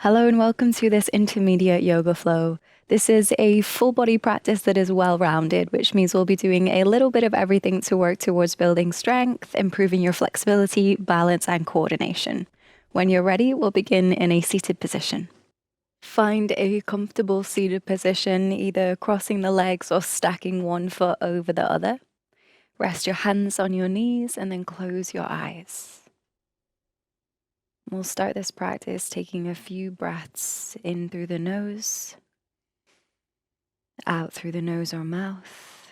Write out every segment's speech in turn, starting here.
Hello and welcome to this intermediate yoga flow. This is a full body practice that is well-rounded, which means we'll be doing a little bit of everything to work towards building strength, improving your flexibility, balance, and coordination. When you're ready, we'll begin in a seated position. Find a comfortable seated position, either crossing the legs or stacking one foot over the other. Rest your hands on your knees and then close your eyes. We'll start this practice taking a few breaths in through the nose, out through the nose or mouth.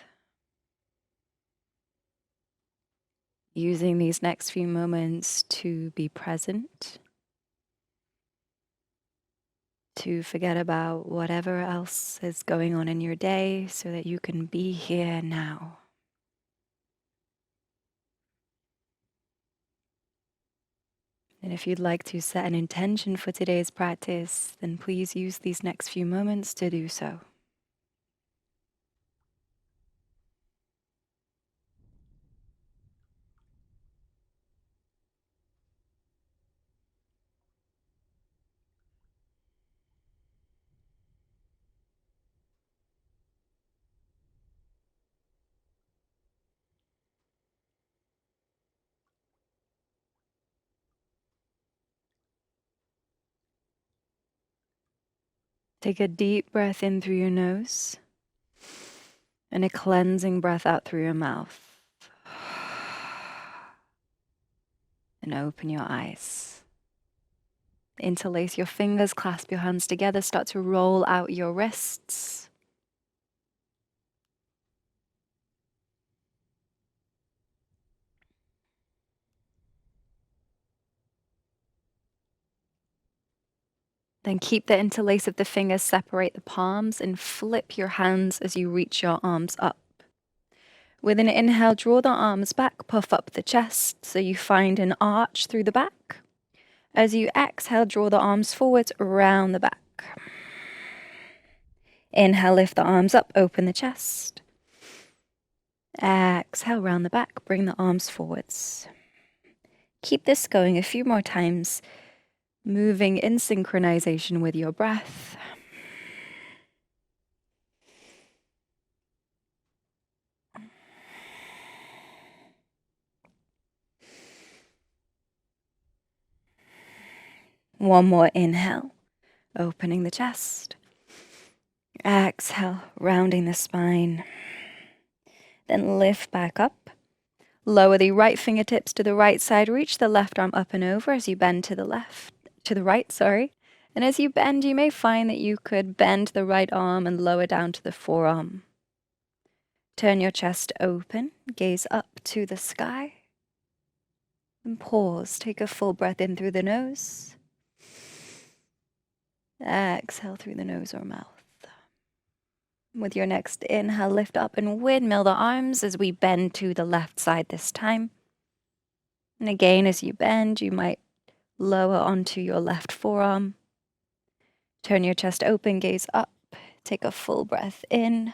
Using these next few moments to be present, to forget about whatever else is going on in your day so that you can be here now. And if you'd like to set an intention for today's practice, then please use these next few moments to do so. Take a deep breath in through your nose and a cleansing breath out through your mouth. And open your eyes. Interlace your fingers, clasp your hands together, start to roll out your wrists. Then keep the interlace of the fingers, separate the palms, and flip your hands as you reach your arms up. With an inhale, draw the arms back, puff up the chest so you find an arch through the back. As you exhale, draw the arms forwards, around the back. Inhale, lift the arms up, open the chest. Exhale, round the back, bring the arms forwards. Keep this going a few more times, moving in synchronization with your breath. One more inhale, opening the chest. Exhale, rounding the spine. Then lift back up. Lower the right fingertips to the right side. Reach the left arm up and over as you bend to the right. And as you bend, you may find that you could bend the right arm and lower down to the forearm. Turn your chest open, gaze up to the sky. And pause. Take a full breath in through the nose. Exhale through the nose or mouth. With your next inhale, lift up and windmill the arms as we bend to the left side this time. And again, as you bend, you might lower onto your left forearm. Turn your chest open, gaze up. Take a full breath in.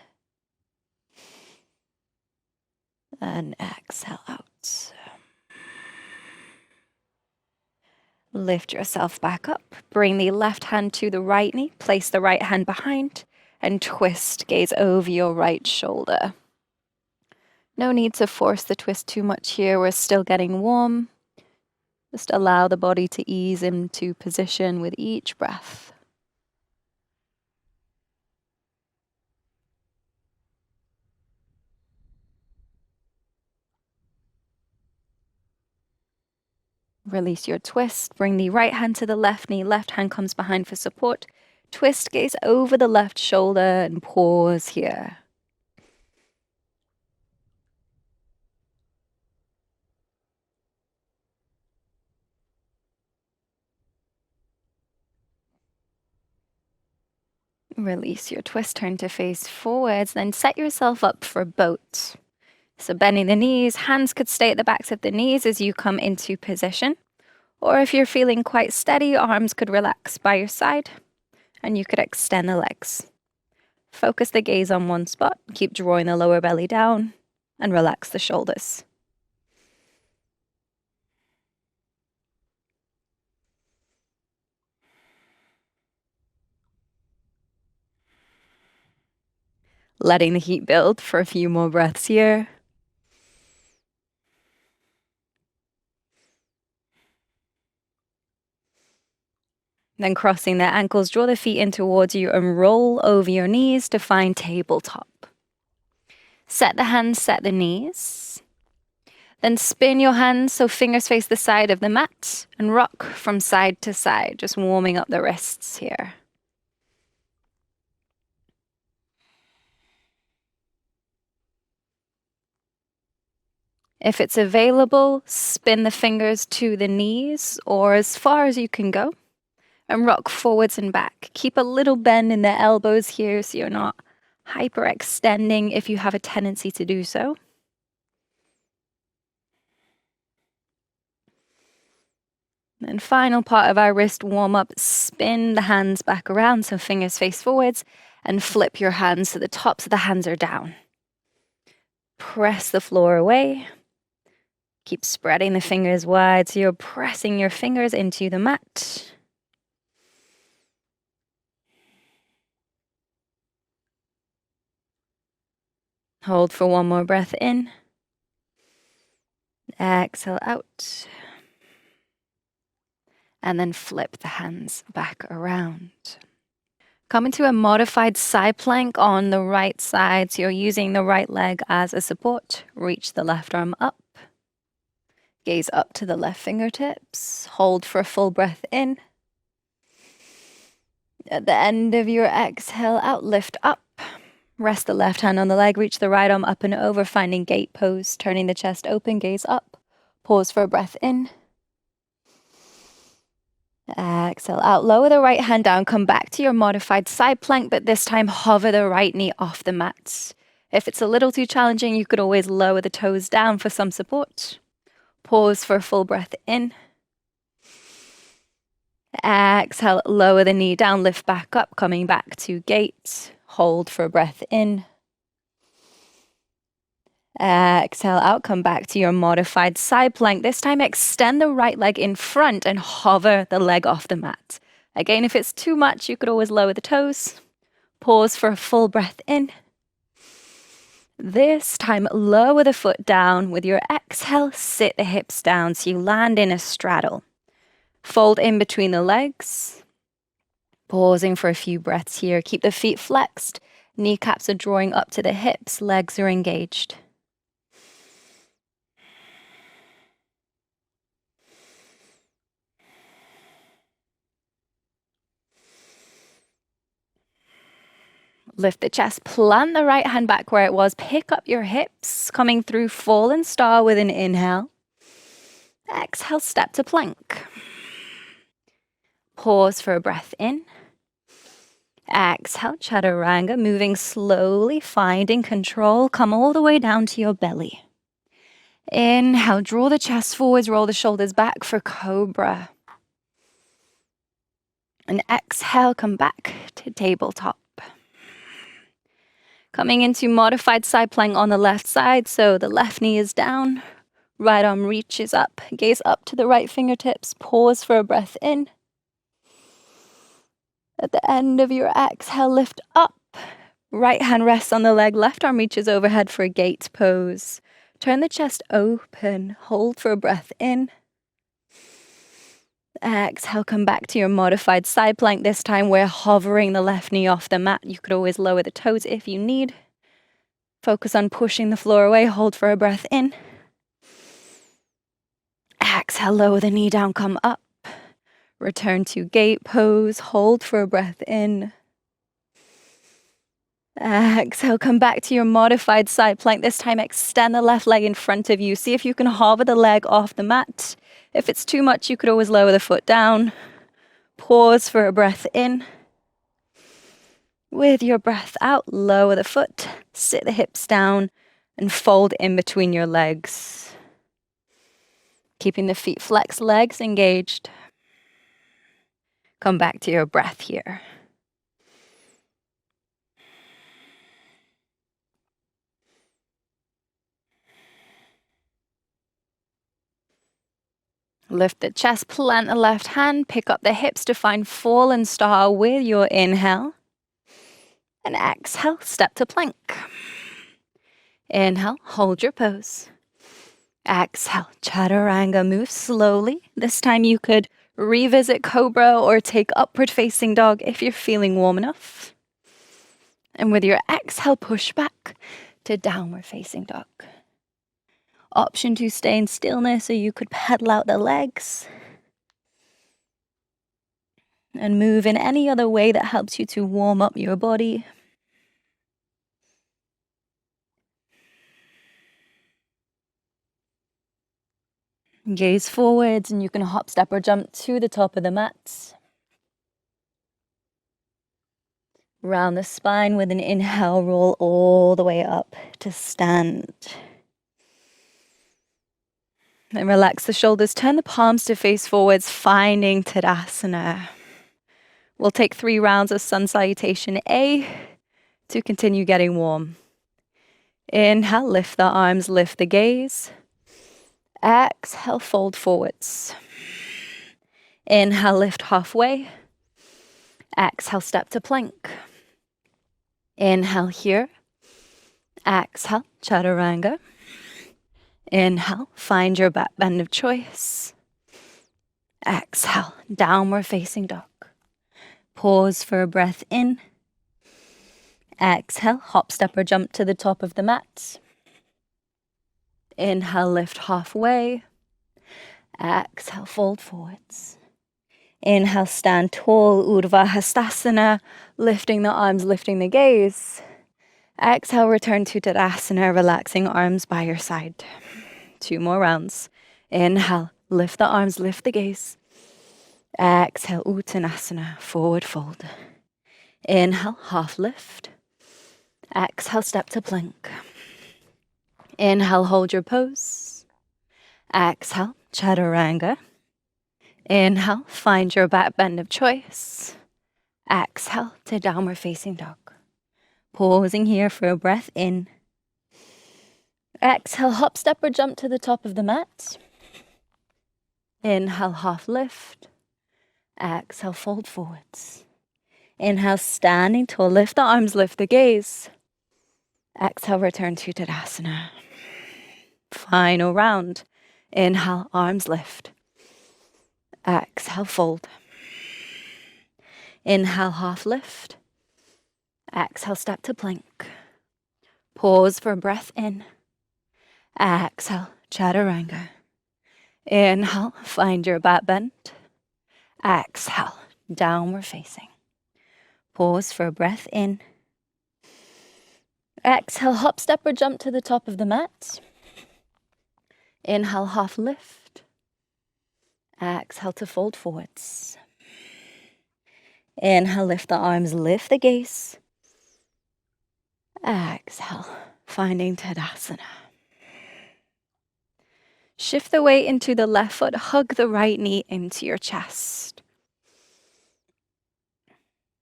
And exhale out. Lift yourself back up. Bring the left hand to the right knee. Place the right hand behind. And twist, gaze over your right shoulder. No need to force the twist too much here. We're still getting warm. Just allow the body to ease into position with each breath. Release your twist. Bring the right hand to the left knee. Left hand comes behind for support. Twist, gaze over the left shoulder and pause here. Release your twist, turn to face forwards, then set yourself up for boat. So bending the knees, hands could stay at the backs of the knees as you come into position. Or if you're feeling quite steady, arms could relax by your side and you could extend the legs. Focus the gaze on one spot, keep drawing the lower belly down and relax the shoulders. letting the heat build for a few more breaths here. Then crossing the ankles, draw the feet in towards you and roll over your knees to find tabletop. Set the hands, set the knees. Then spin your hands so fingers face the side of the mat and rock from side to side, just warming up the wrists here. If it's available, spin the fingers to the knees or as far as you can go and rock forwards and back. Keep a little bend in the elbows here so you're not hyperextending if you have a tendency to do so. And final part of our wrist warm up, spin the hands back around so fingers face forwards and flip your hands so the tops of the hands are down. Press the floor away. Keep spreading the fingers wide so you're pressing your fingers into the mat. Hold for one more breath in. Exhale out. And then flip the hands back around. Come into a modified side plank on the right side. So you're using the right leg as a support. Reach the left arm up. Gaze up to the left fingertips. Hold for a full breath in. At the end of your exhale out, lift up. Rest the left hand on the leg. Reach the right arm up and over, finding gate pose. Turning the chest open, gaze up. Pause for a breath in. Exhale out, lower the right hand down, come back to your modified side plank, but this time hover the right knee off the mat. If it's a little too challenging, you could always lower the toes down for some support. Pause for a full breath in. Exhale, lower the knee down, lift back up, coming back to gate. Hold for a breath in. Exhale out, come back to your modified side plank. This time extend the right leg in front and hover the leg off the mat. Again, if it's too much, you could always lower the toes. Pause for a full breath in. This time, lower the foot down. With your exhale, sit the hips down so you land in a straddle. Fold in between the legs. Pausing for a few breaths here. Keep the feet flexed. Kneecaps are drawing up to the hips. Legs are engaged. Lift the chest, plant the right hand back where it was. Pick up your hips, coming through fallen star with an inhale. Exhale, step to plank. Pause for a breath in. Exhale, chaturanga, moving slowly, finding control. Come all the way down to your belly. Inhale, draw the chest forwards, roll the shoulders back for cobra. And exhale, come back to tabletop. Coming into modified side plank on the left side, so the left knee is down, right arm reaches up, gaze up to the right fingertips, pause for a breath in. At the end of your exhale, lift up, right hand rests on the leg, left arm reaches overhead for a gate pose. Turn the chest open, hold for a breath in. Exhale, come back to your modified side plank. This time we're hovering the left knee off the mat. You could always lower the toes if you need. Focus on pushing the floor away. Hold for a breath in. Exhale, lower the knee down, come up. Return to gate pose. Hold for a breath in. Exhale, come back to your modified side plank. This time extend the left leg in front of you. See if you can hover the leg off the mat. If it's too much, you could always lower the foot down. Pause for a breath in. With your breath out, lower the foot, sit the hips down, and fold in between your legs. Keeping the feet flexed, legs engaged. Come back to your breath here. Lift the chest, plant the left hand, pick up the hips to find fallen star with your inhale. And exhale, step to plank. Inhale, hold your pose. Exhale, chaturanga, move slowly. This time you could revisit cobra or take upward facing dog if you're feeling warm enough. And with your exhale, push back to downward facing dog. Option to stay in stillness, or you could pedal out the legs and move in any other way that helps you to warm up your body. Gaze forwards, and you can hop, step, or jump to the top of the mat. Round the spine with an inhale, roll all the way up to stand. And relax the shoulders, turn the palms to face forwards, finding Tadasana. We'll take 3 rounds of sun salutation A to continue getting warm. Inhale, lift the arms, lift the gaze. Exhale, fold forwards. Inhale, lift halfway. Exhale, step to plank. Inhale here. Exhale, chaturanga. Inhale, find your back bend of choice. Exhale, downward facing dog. Pause for a breath in. Exhale, hop, step, or jump to the top of the mat. Inhale, lift halfway. Exhale, fold forwards. Inhale, stand tall, Urdhva Hastasana, lifting the arms, lifting the gaze. Exhale, return to Tadasana, relaxing arms by your side. 2 more rounds. Inhale, lift the arms, lift the gaze. Exhale, Uttanasana, forward fold. Inhale, half lift. Exhale, step to plank. Inhale, hold your pose. Exhale, chaturanga. Inhale, find your back bend of choice. Exhale to downward facing dog. Pausing here for a breath in. Exhale, hop, step, or jump to the top of the mat. Inhale, half lift. Exhale, fold forwards. Inhale, standing tall, lift the arms, lift the gaze. Exhale, return to Tadasana. Final round. Inhale, arms lift. Exhale, fold. Inhale, half lift. Exhale, step to plank. Pause for a breath in. Exhale, chaturanga. Inhale, find your back bend. Exhale, downward facing. Pause for a breath in. Exhale, hop, step, or jump to the top of the mat. Inhale, half lift. Exhale to fold forwards. Inhale, lift the arms, lift the gaze. Exhale, finding Tadasana. Shift the weight into the left foot, hug the right knee into your chest.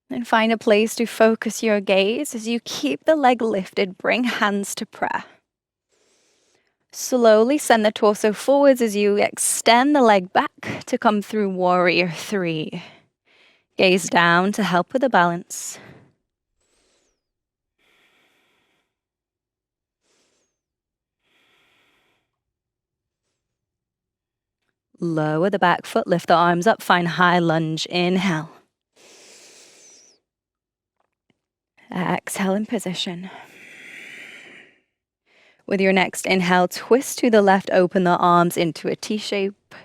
And find a place to focus your gaze as you keep the leg lifted, bring hands to prayer. Slowly send the torso forwards as you extend the leg back to come through warrior 3. Gaze down to help with the balance. Lower the back foot, lift the arms up, find high lunge, inhale. Exhale in position. With your next inhale, twist to the left, open the arms into a T shape.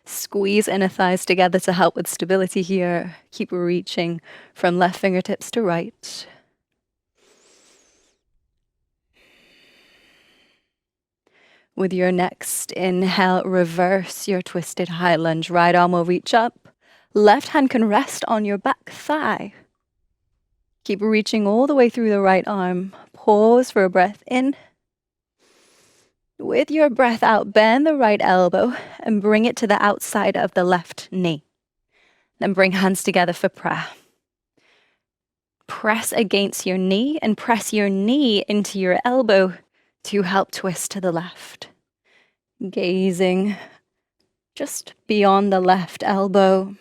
Squeeze inner thighs together to help with stability here. Keep reaching from left fingertips to right. With your next inhale, reverse your twisted high lunge. Right arm will reach up. Left hand can rest on your back thigh. Keep reaching all the way through the right arm. Pause for a breath in. With your breath out, bend the right elbow and bring it to the outside of the left knee. Then bring hands together for prayer. Press against your knee and press your knee into your elbow to help twist to the left. Gazing just beyond the left elbow.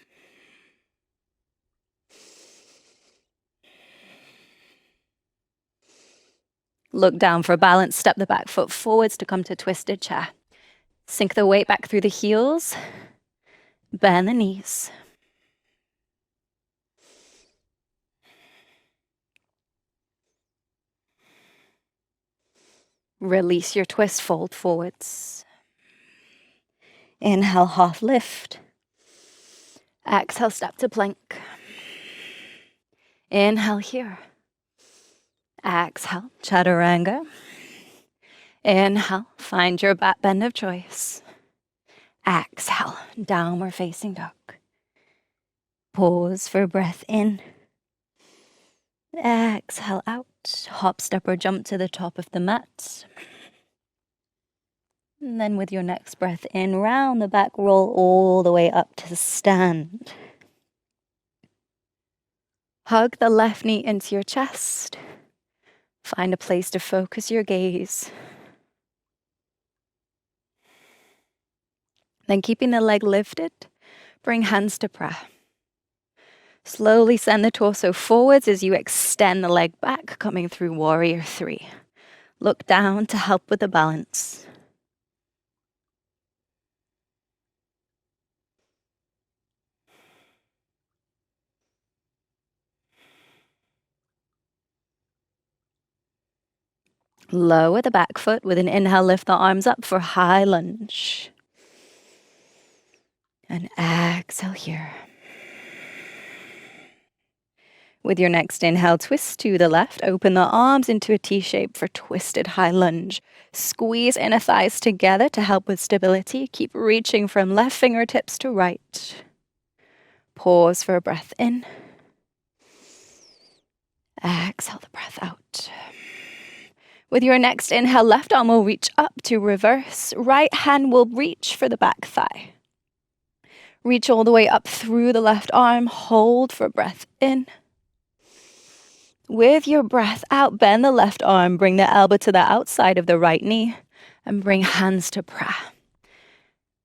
Look down for balance. Step the back foot forwards to come to twisted chair. Sink the weight back through the heels. Bend the knees. Release your twist, fold forwards. Inhale, half lift. Exhale, step to plank. Inhale here. Exhale, chaturanga. Inhale, find your back bend of choice. Exhale, downward facing dog. Pause for breath in. Exhale out. Hop, step, or jump to the top of the mat. And then with your next breath in, round the back, roll all the way up to stand. Hug the left knee into your chest. Find a place to focus your gaze. Then keeping the leg lifted, bring hands to prayer. Slowly send the torso forwards as you extend the leg back, coming through warrior 3. Look down to help with the balance. Lower the back foot with an inhale, lift the arms up for high lunge. And exhale here. With your next inhale, twist to the left. Open the arms into a T shape for twisted high lunge. Squeeze inner thighs together to help with stability. Keep reaching from left fingertips to right. Pause for a breath in. Exhale the breath out. With your next inhale, left arm will reach up to reverse. Right hand will reach for the back thigh. Reach all the way up through the left arm. Hold for breath in. With your breath out, bend the left arm. Bring the elbow to the outside of the right knee. And bring hands to prayer.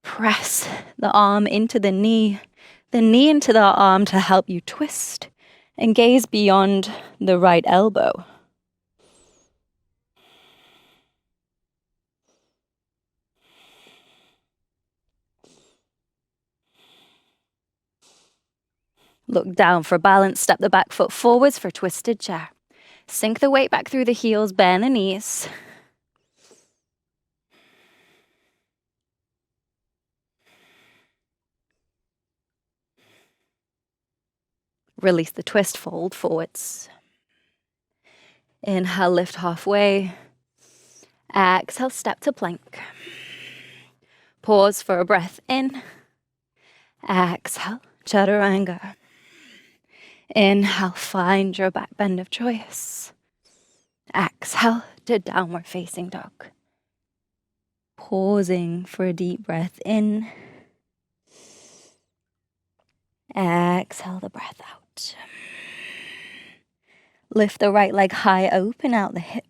Press the arm into the knee into the arm to help you twist. And gaze beyond the right elbow. Look down for balance. Step the back foot forwards for twisted chair. Sink the weight back through the heels. Bend the knees. Release the twist. Fold forwards. Inhale, lift halfway. Exhale, step to plank. Pause for a breath in. Exhale, chaturanga. Inhale, find your back bend of choice. Exhale to downward facing dog. Pausing for a deep breath in. Exhale the breath out. Lift the right leg high, open out the hip.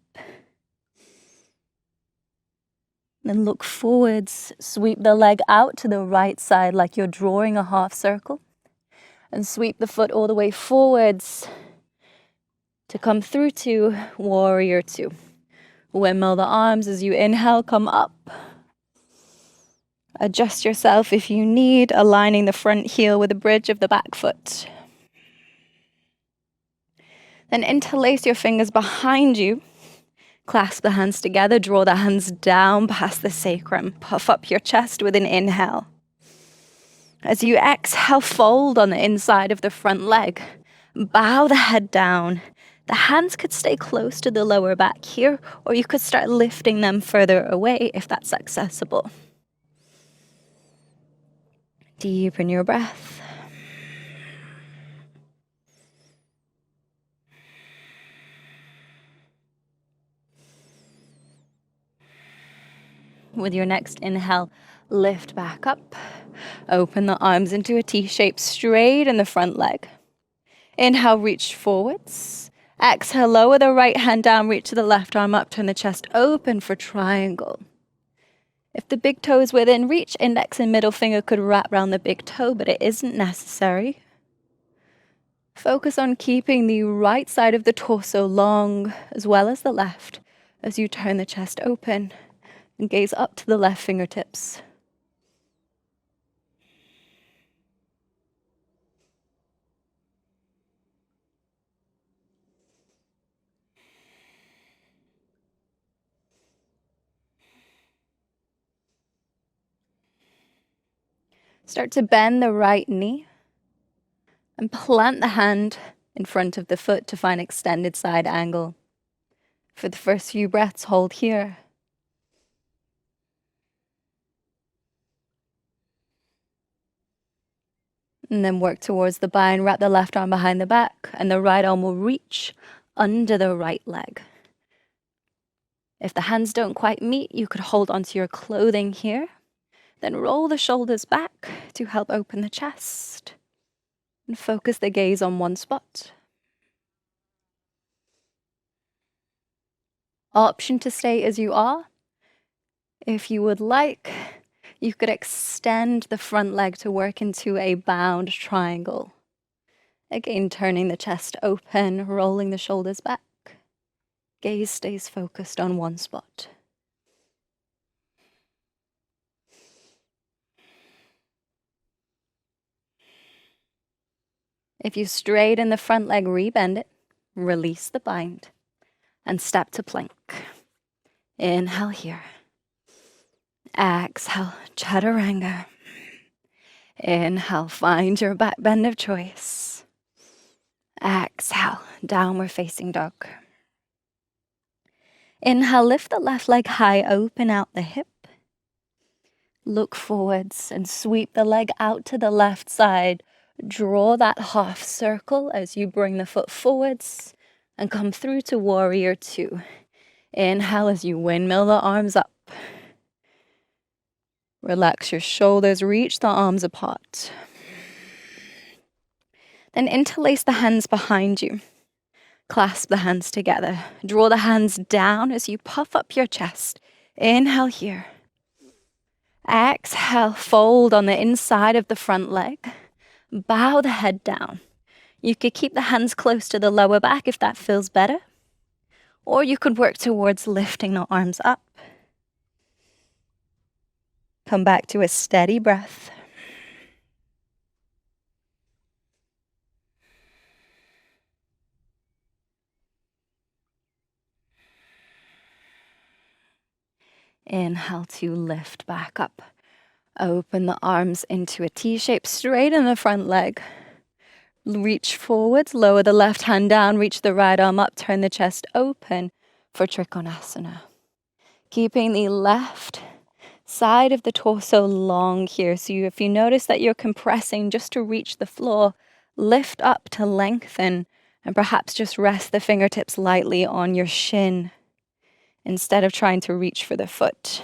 Then look forwards, sweep the leg out to the right side like you're drawing a half circle. And sweep the foot all the way forwards to come through to warrior 2. Windmill the arms as you inhale, come up. Adjust yourself if you need, aligning the front heel with the bridge of the back foot. Then interlace your fingers behind you. Clasp the hands together, draw the hands down past the sacrum. Puff up your chest with an inhale. As you exhale, fold on the inside of the front leg. Bow the head down. The hands could stay close to the lower back here, or you could start lifting them further away if that's accessible. Deepen your breath. With your next inhale, lift back up. Open the arms into a T shape, straight in the front leg. Inhale, reach forwards. Exhale, lower the right hand down, reach to the left arm up, turn the chest open for triangle. If the big toe is within reach, index and middle finger could wrap around the big toe, but it isn't necessary. Focus on keeping the right side of the torso long as well as the left. as you turn the chest open and gaze up to the left fingertips. Start to bend the right knee and plant the hand in front of the foot to find extended side angle. For the first few breaths, hold here. And then work towards the bind, wrap the left arm behind the back, and the right arm will reach under the right leg. If the hands don't quite meet, you could hold onto your clothing here. Then roll the shoulders back to help open the chest. And focus the gaze on one spot. Option to stay as you are. If you would like, you could extend the front leg to work into a bound triangle. Again, turning the chest open, rolling the shoulders back. Gaze stays focused on one spot. If you straighten the front leg, rebend it, release the bind, and step to plank. Inhale here. Exhale, chaturanga. Inhale, find your back bend of choice. Exhale, downward facing dog. Inhale, lift the left leg high, open out the hip. Look forwards and sweep the leg out to the left side. Draw that half circle as you bring the foot forwards and come through to warrior two. Inhale as you windmill the arms up. Relax your shoulders, reach the arms apart. Then interlace the hands behind you. Clasp the hands together. Draw the hands down as you puff up your chest. Inhale here. Exhale, fold on the inside of the front leg. Bow the head down. You could keep the hands close to the lower back if that feels better. Or you could work towards lifting the arms up. Come back to a steady breath. Inhale to lift back up. Open the arms into a T shape, straighten the front leg. Reach forwards, lower the left hand down, reach the right arm up, turn the chest open for Trikonasana. Keeping the left side of the torso long here. So if you notice that you're compressing just to reach the floor, lift up to lengthen and perhaps just rest the fingertips lightly on your shin instead of trying to reach for the foot.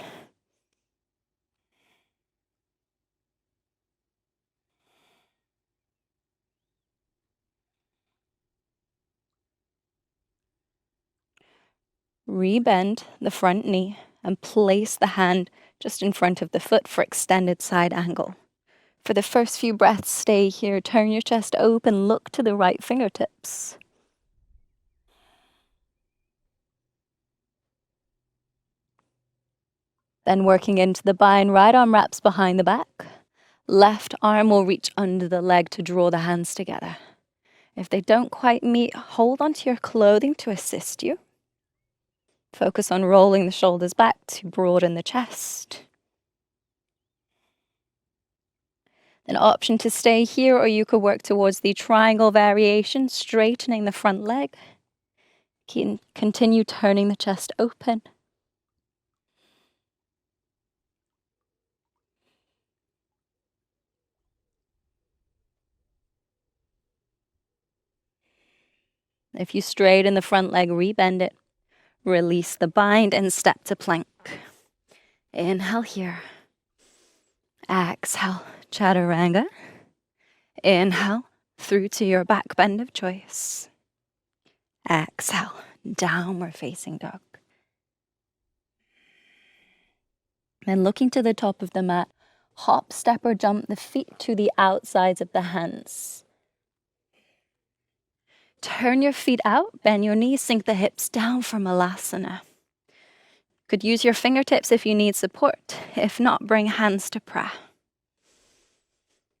Rebend the front knee and place the hand just in front of the foot for extended side angle. For the first few breaths, stay here. Turn your chest open, look to the right fingertips. Then working into the bind, right arm wraps behind the back. Left arm will reach under the leg to draw the hands together. If they don't quite meet, hold onto your clothing to assist you. Focus on rolling the shoulders back to broaden the chest. An option to stay here, or you could work towards the triangle variation, straightening the front leg. Continue turning the chest open. If you straighten the front leg, rebend it. Release the bind and step to plank. Inhale here. Exhale, chaturanga. Inhale, through to your back bend of choice. Exhale, downward facing dog. Then looking to the top of the mat, hop, step, or jump the feet to the outsides of the hands. Turn your feet out, bend your knees, sink the hips down for Malasana. could use your fingertips if you need support. If not, bring hands to prayer.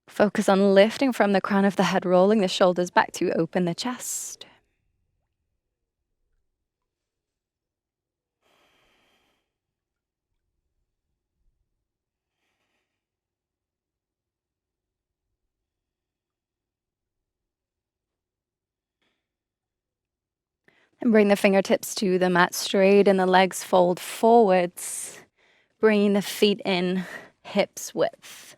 Focus on lifting from the crown of the head, rolling the shoulders back to open the chest. And bring the fingertips to the mat, straighten the legs, fold forwards. Bringing the feet in, hips width.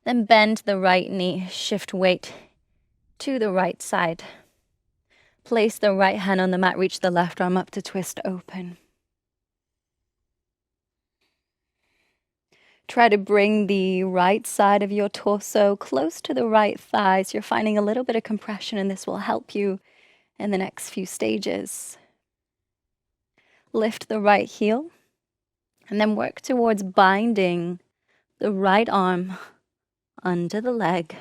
Then bend the right knee, shift weight to the right side. Place the right hand on the mat, reach the left arm up to twist open. Try to bring the right side of your torso close to the right thighs. You're finding a little bit of compression, and this will help you in the next few stages. Lift the right heel, and then work towards binding the right arm under the leg.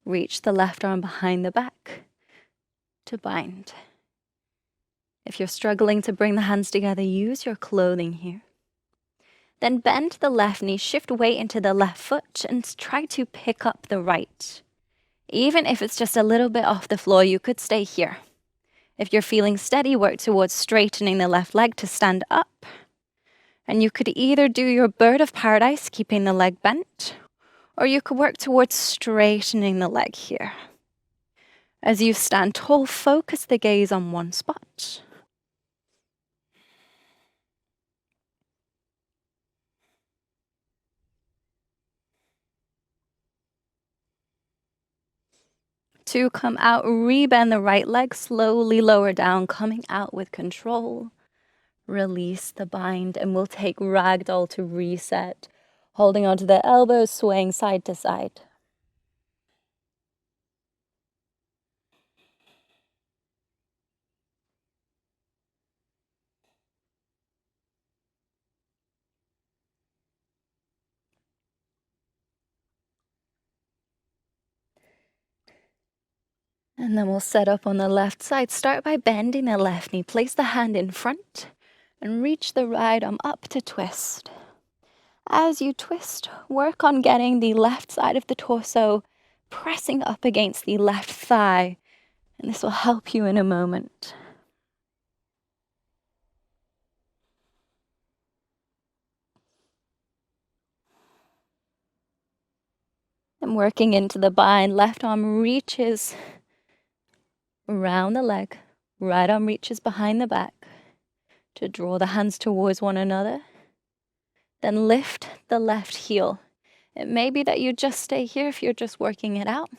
Reach the left arm behind the back to bind. If you're struggling to bring the hands together, use your clothing here. Then bend the left knee, shift weight into the left foot, and try to pick up the right. Even if it's just a little bit off the floor, you could stay here. If you're feeling steady, work towards straightening the left leg to stand up. And you could either do your bird of paradise, keeping the leg bent, or you could work towards straightening the leg here. As you stand tall, focus the gaze on one spot. To come out, rebend the right leg, slowly lower down, coming out with control. Release the bind, and we'll take ragdoll to reset. Holding onto the elbows, swaying side to side. And then we'll set up on the left side. Start by bending the left knee. Place the hand in front and reach the right arm up to twist. As you twist, work on getting the left side of the torso pressing up against the left thigh. And this will help you in a moment. And working into the bind, left arm reaches around the leg, right arm reaches behind the back to draw the hands towards one another. Then lift the left heel. It may be that you just stay here if you're just working it out.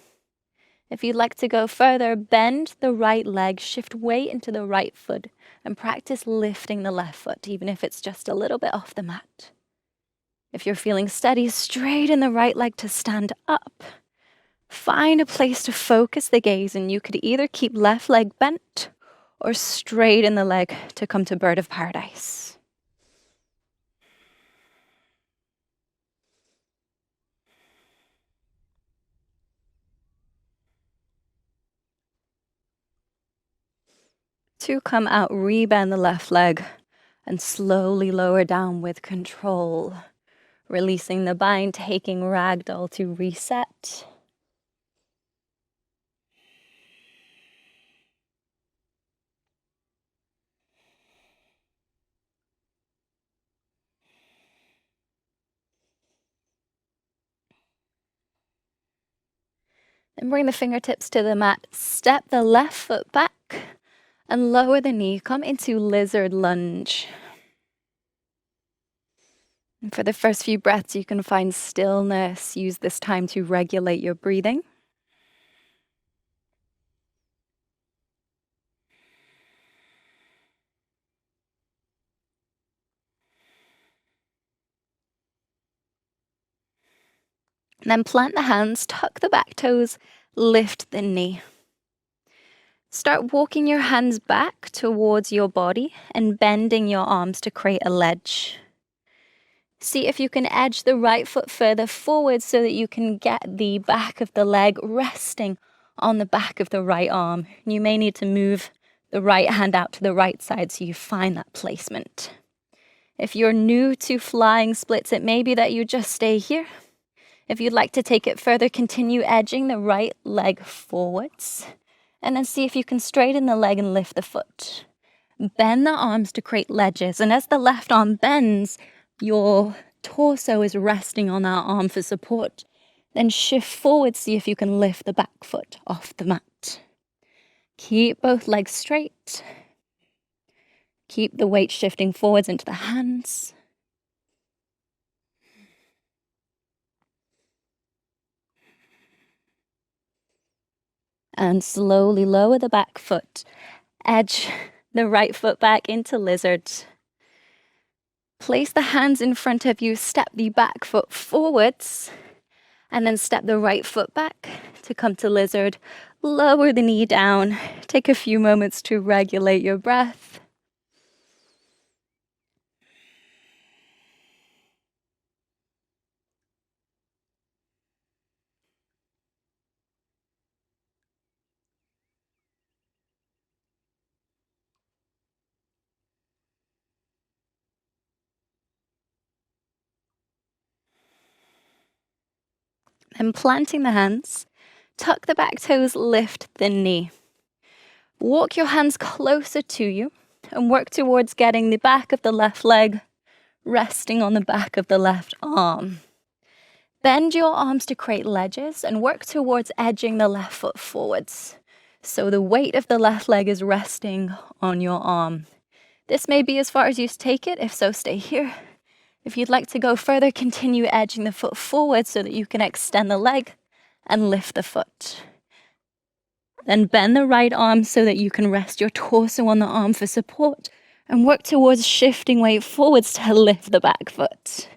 If you'd like to go further, bend the right leg, shift weight into the right foot, and practice lifting the left foot, even if it's just a little bit off the mat. If you're feeling steady, straighten the right leg to stand up. Find a place to focus the gaze, and you could either keep left leg bent or straighten the leg to come to bird of paradise. To come out, rebend the left leg and slowly lower down with control. Releasing the bind, taking ragdoll to reset. Then bring the fingertips to the mat. Step the left foot back and lower the knee. Come into lizard lunge. And for the first few breaths, you can find stillness. Use this time to regulate your breathing. And then plant the hands, tuck the back toes, lift the knee. Start walking your hands back towards your body and bending your arms to create a ledge. See if you can edge the right foot further forward so that you can get the back of the leg resting on the back of the right arm. You may need to move the right hand out to the right side so you find that placement. If you're new to flying splits, it may be that you just stay here. If you'd like to take it further, continue edging the right leg forwards, and then see if you can straighten the leg and lift the foot. Bend the arms to create ledges, and as the left arm bends, your torso is resting on that arm for support. Then shift forward, see if you can lift the back foot off the mat. Keep both legs straight. Keep the weight shifting forwards into the hands. And slowly lower the back foot. Edge the right foot back into lizard. Place the hands in front of you, step the back foot forwards, and then step the right foot back to come to lizard. Lower the knee down. Take a few moments to regulate your breath. Then planting the hands, tuck the back toes, lift the knee. Walk your hands closer to you and work towards getting the back of the left leg resting on the back of the left arm. Bend your arms to create ledges and work towards edging the left foot forwards. So the weight of the left leg is resting on your arm. This may be as far as you take it. If so, stay here. If you'd like to go further, continue edging the foot forward so that you can extend the leg and lift the foot. Then bend the right arm so that you can rest your torso on the arm for support and work towards shifting weight forwards to lift the back foot.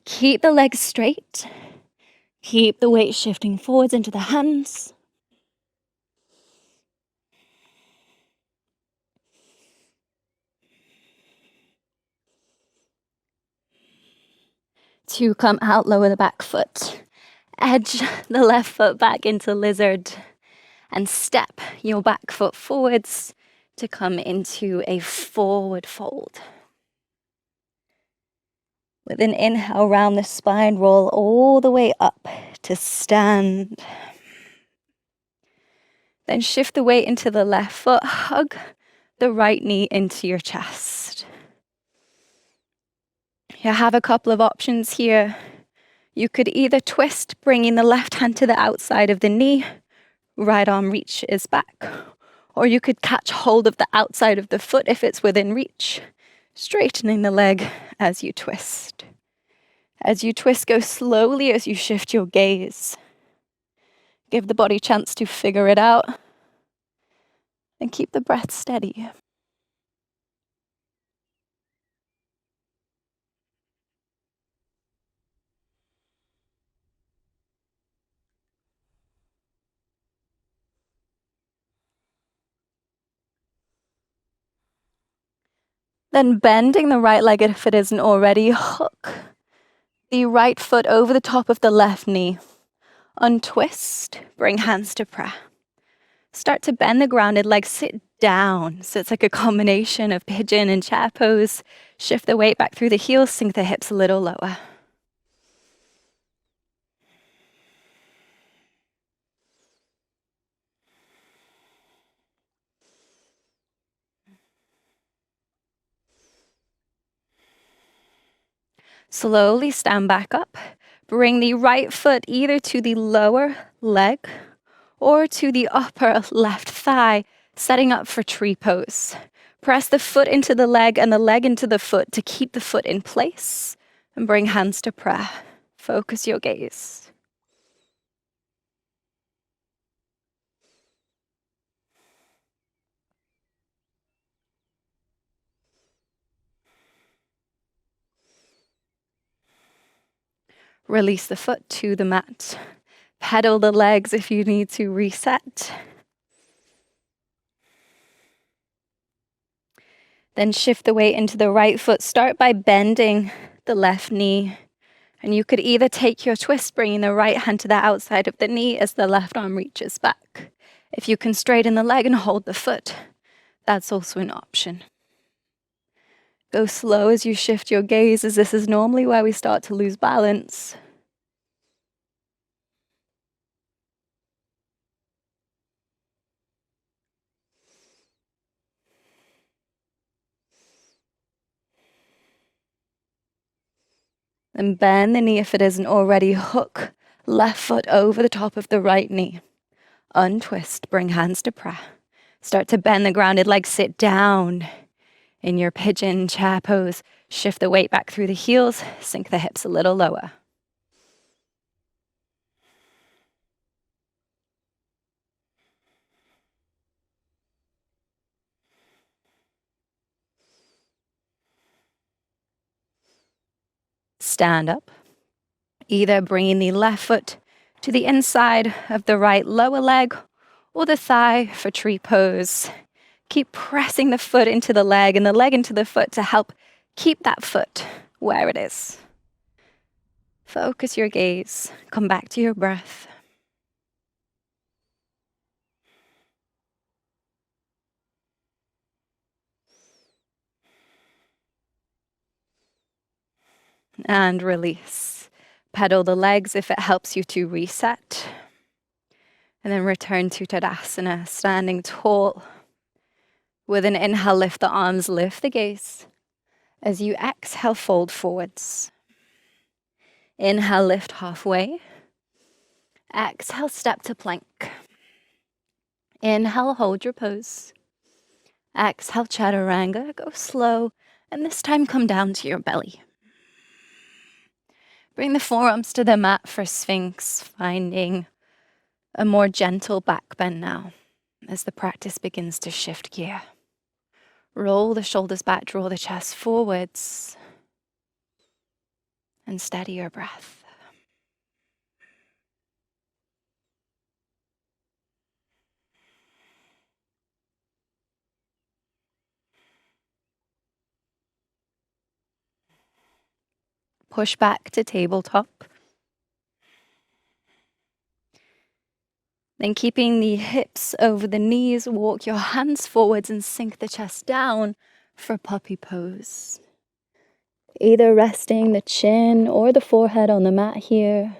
Keep the legs straight. Keep the weight shifting forwards into the hands. To come out, lower the back foot. Edge the left foot back into lizard and step your back foot forwards to come into a forward fold. With an inhale, round the spine, roll all the way up to stand. Then shift the weight into the left foot, hug the right knee into your chest. You have a couple of options here. You could either twist, bringing the left hand to the outside of the knee, right arm reaches back, or you could catch hold of the outside of the foot if it's within reach, straightening the leg as you twist. As you twist, go slowly as you shift your gaze. Give the body a chance to figure it out, and keep the breath steady. Then bending the right leg if it isn't already, hook the right foot over the top of the left knee. Untwist, bring hands to prayer. Start to bend the grounded leg, sit down. So it's like a combination of pigeon and chair pose. Shift the weight back through the heels, sink the hips a little lower. Slowly stand back up. Bring the right foot either to the lower leg or to the upper left thigh, setting up for tree pose. Press the foot into the leg and the leg into the foot to keep the foot in place, and bring hands to prayer. Focus your gaze. Release the foot to the mat. Pedal the legs if you need to reset. Then shift the weight into the right foot. Start by bending the left knee And you could either take your twist, bringing the right hand to the outside of the knee as the left arm reaches back. If you can straighten the leg and hold the foot, that's also an option. Go slow as you shift your gaze, as this is normally where we start to lose balance. Then bend the knee if it isn't already. Hook left foot over the top of the right knee. Untwist, bring hands to prayer. Start to bend the grounded leg, sit down in your pigeon chair pose. Shift the weight back through the heels, sink the hips a little lower. Stand up, either bringing the left foot to the inside of the right lower leg or the thigh for tree pose. Keep pressing the foot into the leg and the leg into the foot to help keep that foot where it is. Focus your gaze, come back to your breath. And release. Pedal the legs if it helps you to reset. And then return to Tadasana, standing tall. With an inhale, lift the arms, lift the gaze. As you exhale, fold forwards. Inhale, lift halfway. Exhale, step to plank. Inhale, hold your pose. Exhale, chaturanga, go slow. And this time come down to your belly. Bring the forearms to the mat for Sphinx, finding a more gentle back bend now as the practice begins to shift gear. Roll the shoulders back, draw the chest forwards, and steady your breath. Push back to tabletop. Then keeping the hips over the knees, walk your hands forwards and sink the chest down for puppy pose. Either resting the chin or the forehead on the mat here.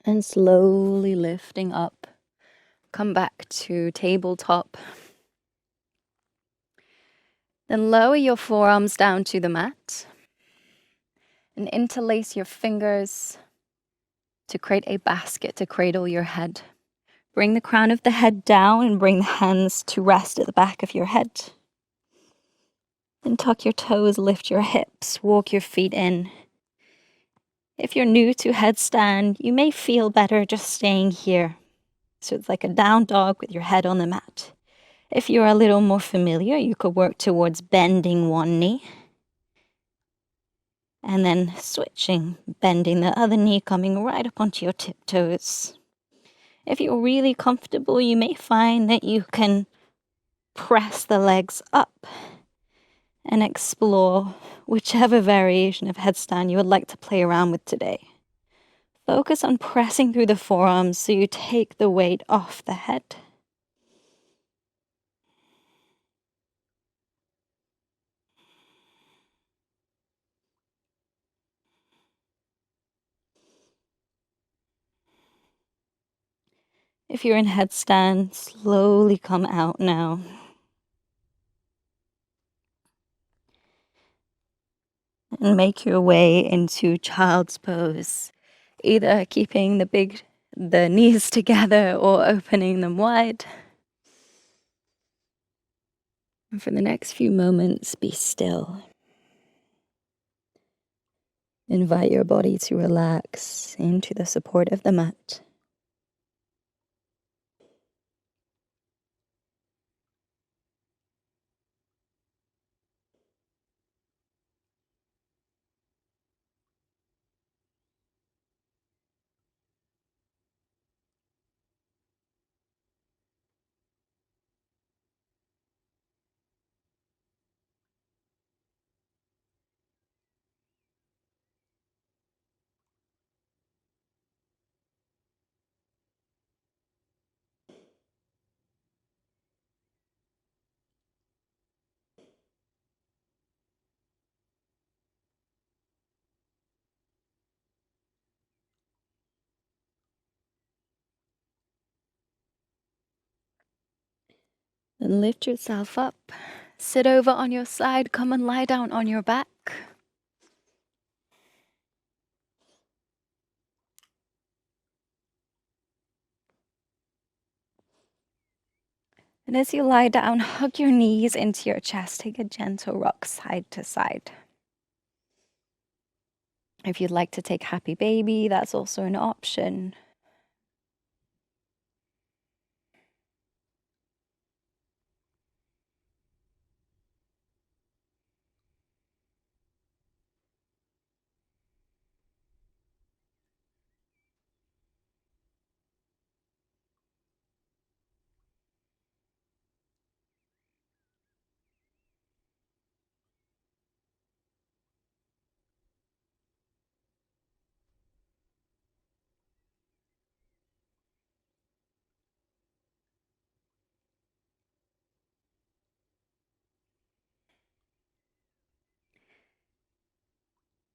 And slowly lifting up. Come back to tabletop. Then lower your forearms down to the mat. And interlace your fingers to create a basket to cradle your head. Bring the crown of the head down and bring the hands to rest at the back of your head. Then tuck your toes, lift your hips, walk your feet in. If you're new to headstand, you may feel better just staying here. So it's like a down dog with your head on the mat. If you're a little more familiar, you could work towards bending one knee. And then switching, bending the other knee, coming right up onto your tiptoes. If you're really comfortable, you may find that you can press the legs up and explore whichever variation of headstand you would like to play around with today. Focus on pressing through the forearms so you take the weight off the head. If you're in headstand, slowly come out now. And make your way into child's pose, either keeping the knees together or opening them wide. And for the next few moments, be still. Invite your body to relax into the support of the mat. Then lift yourself up. Sit over on your side. Come and lie down on your back. And as you lie down, hug your knees into your chest. Take a gentle rock side to side. If you'd like to take happy baby, that's also an option.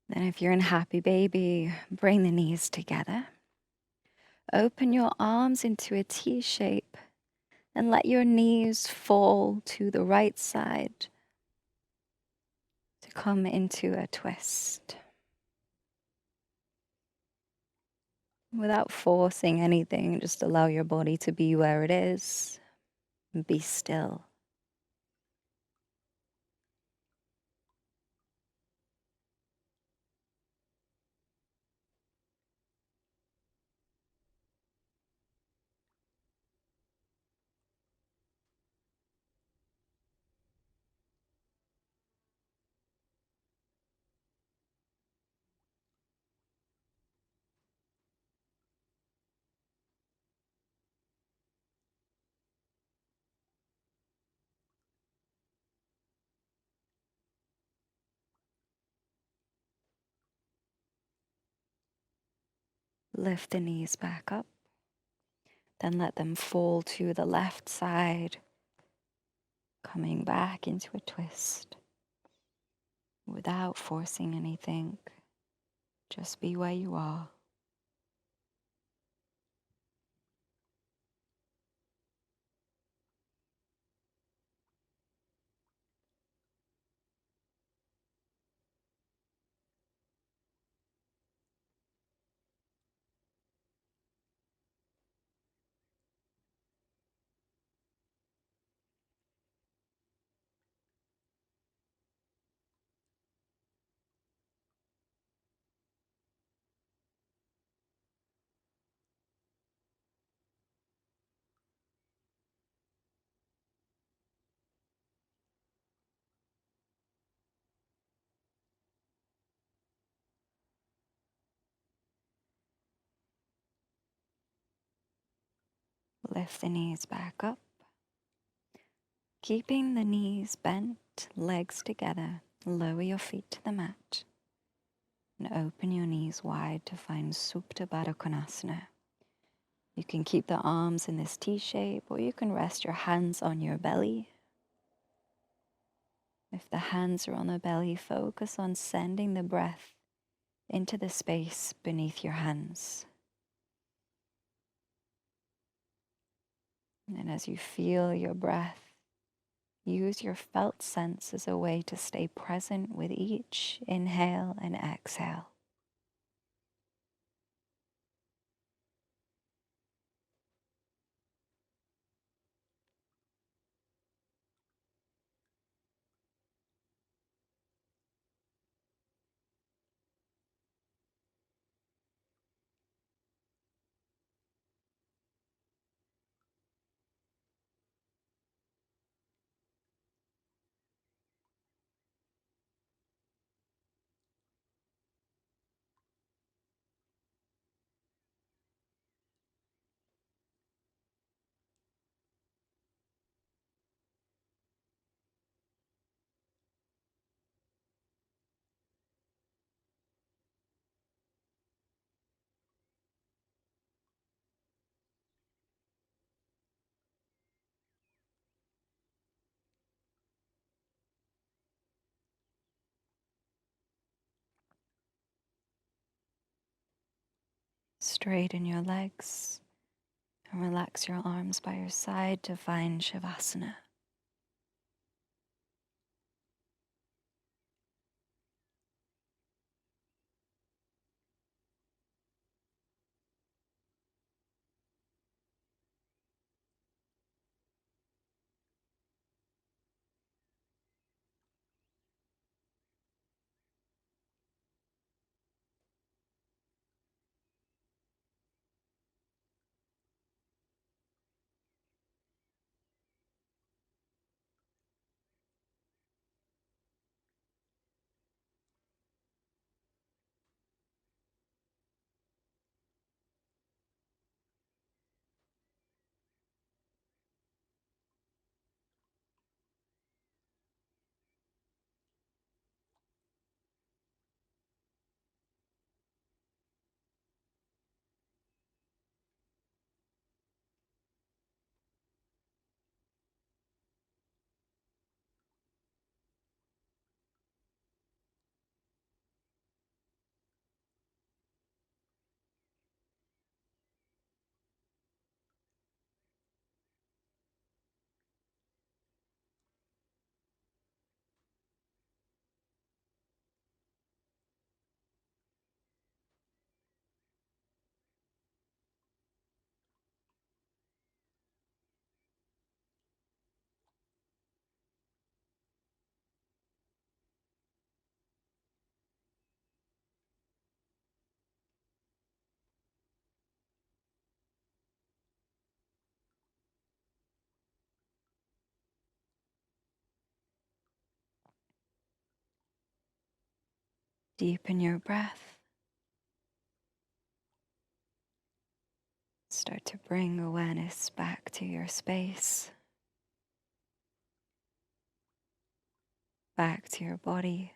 Then if you're in happy baby, bring the knees together. Open your arms into a T shape and let your knees fall to the right side to come into a twist. Without forcing anything, just allow your body to be where it is. Be still. Lift the knees back up. Then let them fall to the left side, coming back into a twist. Without forcing anything, just be where you are. Lift the knees back up. Keeping the knees bent, legs together, lower your feet to the mat and open your knees wide to find Supta Baddha Konasana. You can keep the arms in this T shape, or you can rest your hands on your belly. If the hands are on the belly, focus on sending the breath into the space beneath your hands. And as you feel your breath, use your felt sense as a way to stay present with each inhale and exhale. Straighten your legs and relax your arms by your side to find Shavasana. Deepen your breath. Start to bring awareness back to your space, back to your body.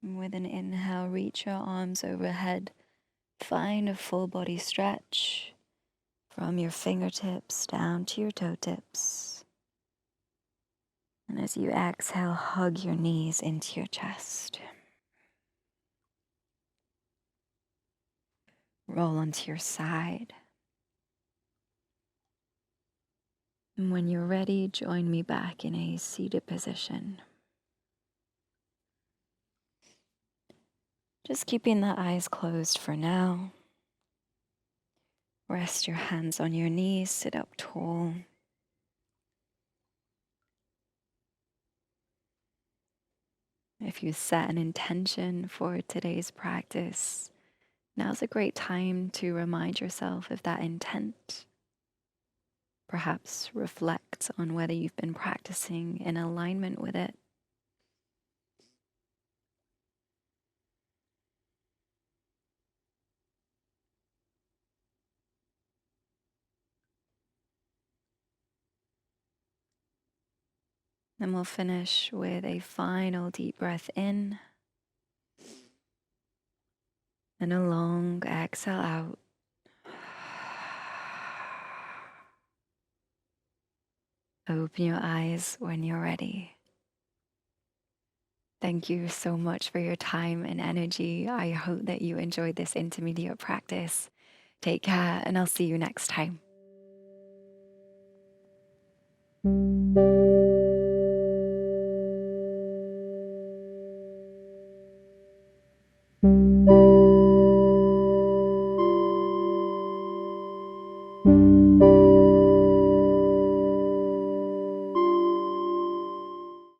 And with an inhale, reach your arms overhead. Find a full body stretch from your fingertips down to your toe tips. And as you exhale, hug your knees into your chest. Roll onto your side. And when you're ready, join me back in a seated position. Just keeping the eyes closed for now. Rest your hands on your knees, sit up tall. If you set an intention for today's practice, now's a great time to remind yourself of that intent. Perhaps reflect on whether you've been practicing in alignment with it. Then we'll finish with a final deep breath in and a long exhale out. Open your eyes when you're ready. Thank you so much for your time and energy. I hope that you enjoyed this intermediate practice. Take care, and I'll see you next time.